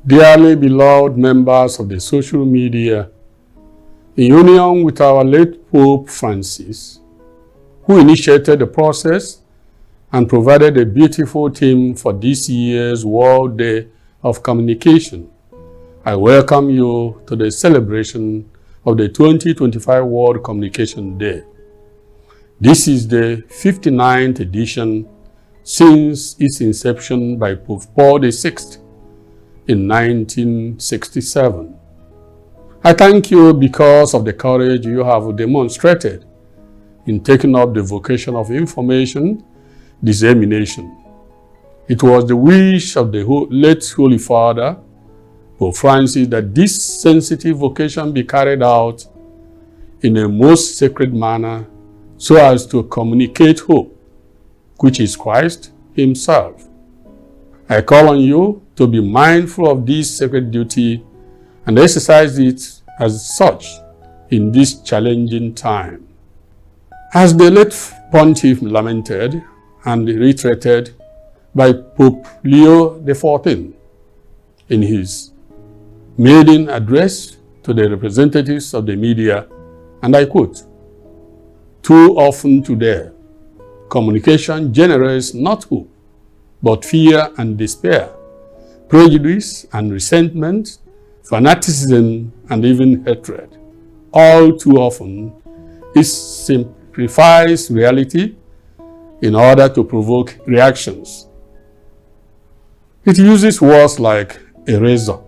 Dearly beloved members of the social media, in union with our late Pope Francis, who initiated the process and provided a beautiful theme for this year's World Day of Communication, I welcome you to the celebration of the 2025 World Communication Day. This is the 59th edition since its inception by Pope Paul VI in 1967. I thank you because of the courage you have demonstrated in taking up the vocation of information dissemination. It was the wish of the late Holy Father, Pope Francis, that this sensitive vocation be carried out in a most sacred manner so as to communicate hope, which is Christ Himself. I call on you to be mindful of this sacred duty and exercise it as such in this challenging time. As the late Pontiff lamented and reiterated by Pope Leo XIV in his maiden address to the representatives of the media, and I quote, "Too often today, communication generates not hope, but fear and despair, prejudice and resentment, fanaticism and even hatred. All too often, it simplifies reality in order to provoke reactions. It uses words like eraser.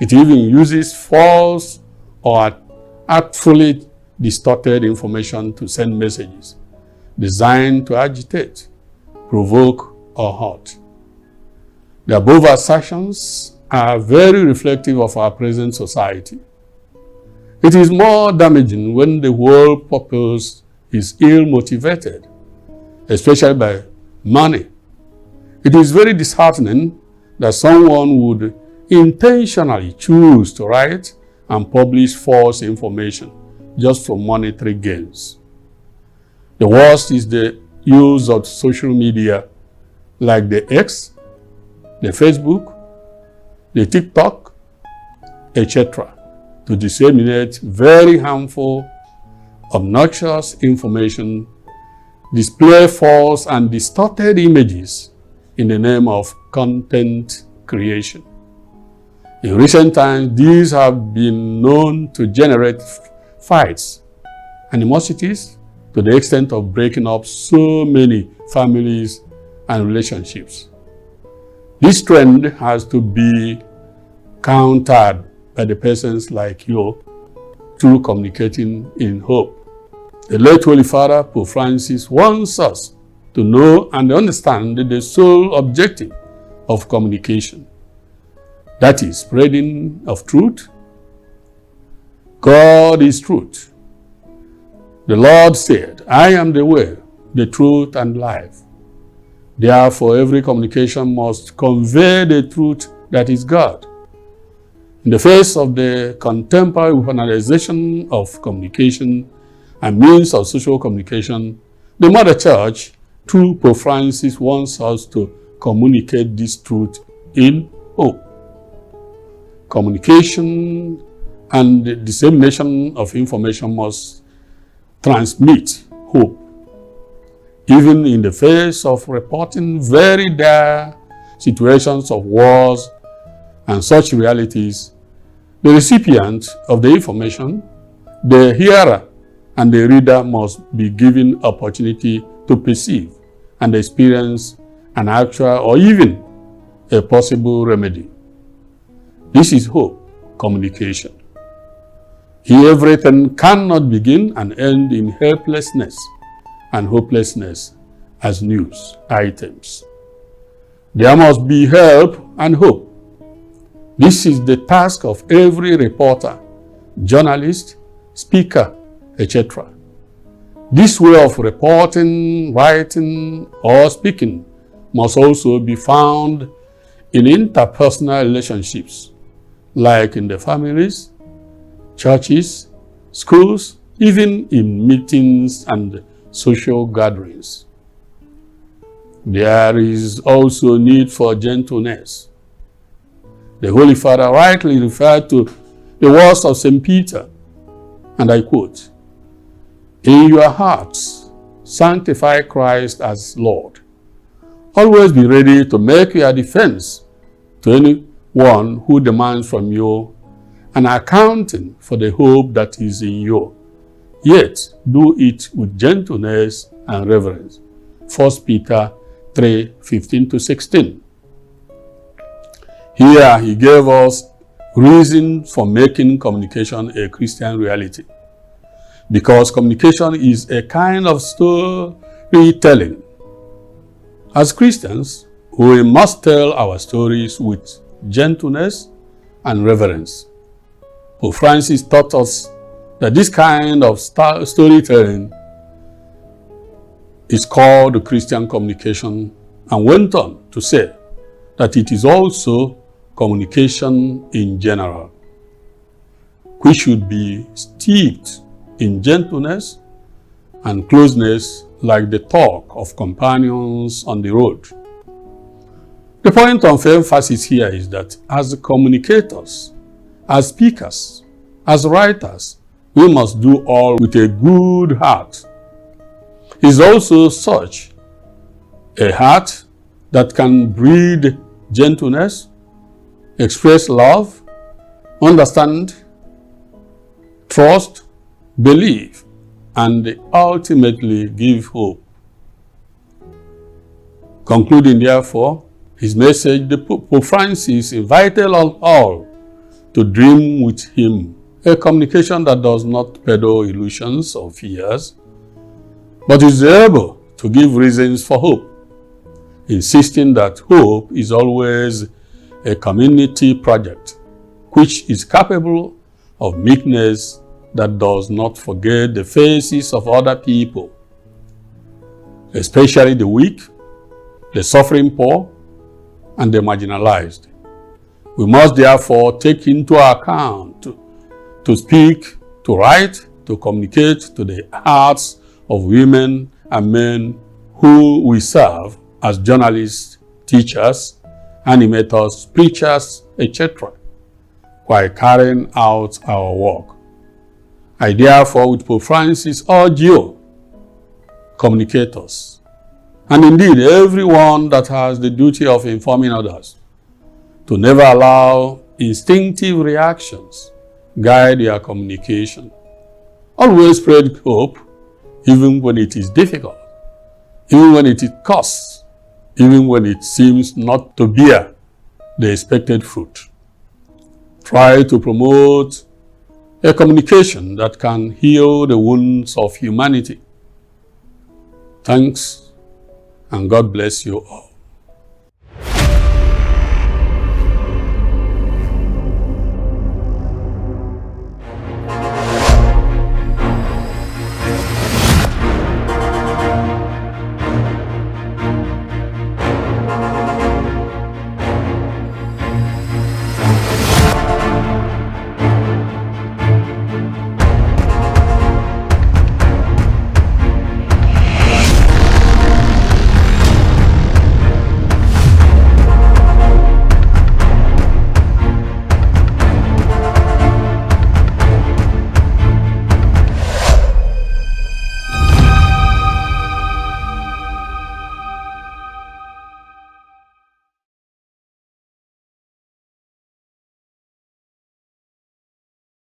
It even uses false or artfully distorted information to send messages designed to agitate, provoke, or hurt. The above assertions are very reflective of our present society. It is more damaging when the whole purpose is ill-motivated, especially by money. It is very disheartening that someone would intentionally choose to write and publish false information just for monetary gains. The worst is the use of social media like the X, the Facebook, the TikTok, etc. to disseminate very harmful, obnoxious information, display false and distorted images in the name of content creation. In recent times, these have been known to generate fights, animosities, to the extent of breaking up so many families and relationships. This trend has to be countered by the persons like you through communicating in hope. The late Holy Father, Pope Francis, wants us to know and understand the sole objective of communication. That is, spreading of truth. God is truth. The Lord said, "I am the way, the truth, and life." Therefore, every communication must convey the truth that is God. In the face of the contemporary weaponization of communication and means of social communication, the Mother Church, through Pope Francis, wants us to communicate this truth in hope. Communication and the dissemination of information must transmit hope. Even in the face of reporting very dire situations of wars and such realities, the recipient of the information, the hearer, and the reader must be given opportunity to perceive and experience an actual or even a possible remedy. This is hope communication. Here everything cannot begin and end in helplessness and hopelessness as news items. There must be help and hope. This is the task of every reporter, journalist, speaker, etc. This way of reporting, writing, or speaking must also be found in interpersonal relationships, like in the families, churches, schools, even in meetings and social gatherings. There is also need for gentleness. The Holy Father rightly referred to the words of St. Peter, and I quote, "In your hearts, sanctify Christ as Lord. Always be ready to make your defense to anyone who demands from you an accounting for the hope that is in you. Yet do it with gentleness and reverence." 1 Peter 3:15-16. Here he gave us reason for making communication a Christian reality. Because communication is a kind of storytelling. As Christians, we must tell our stories with gentleness and reverence. Pope Francis taught us that this kind of storytelling is called the Christian communication, and went on to say that it is also communication in general, which should be steeped in gentleness and closeness like the talk of companions on the road. The point of emphasis here is that as communicators, as speakers, as writers, we must do all with a good heart. It is also such a heart that can breed gentleness, express love, understand, trust, believe, and ultimately give hope. Concluding, therefore, his message, the Pope Francis invited us all to dream with him, a communication that does not peddle illusions or fears, but is able to give reasons for hope, insisting that hope is always a community project, which is capable of meekness that does not forget the faces of other people, especially the weak, the suffering poor, and the marginalized. We must therefore take into account to speak, to write, to communicate to the hearts of women and men who we serve as journalists, teachers, animators, preachers, etc., while carrying out our work. I therefore, with Pope Francis, urge you, communicators, and indeed everyone that has the duty of informing others, to never allow instinctive reactions guide your communication. Always spread hope, even when it is difficult, even when it costs, even when it seems not to bear the expected fruit. Try to promote a communication that can heal the wounds of humanity. Thanks, and God bless you all.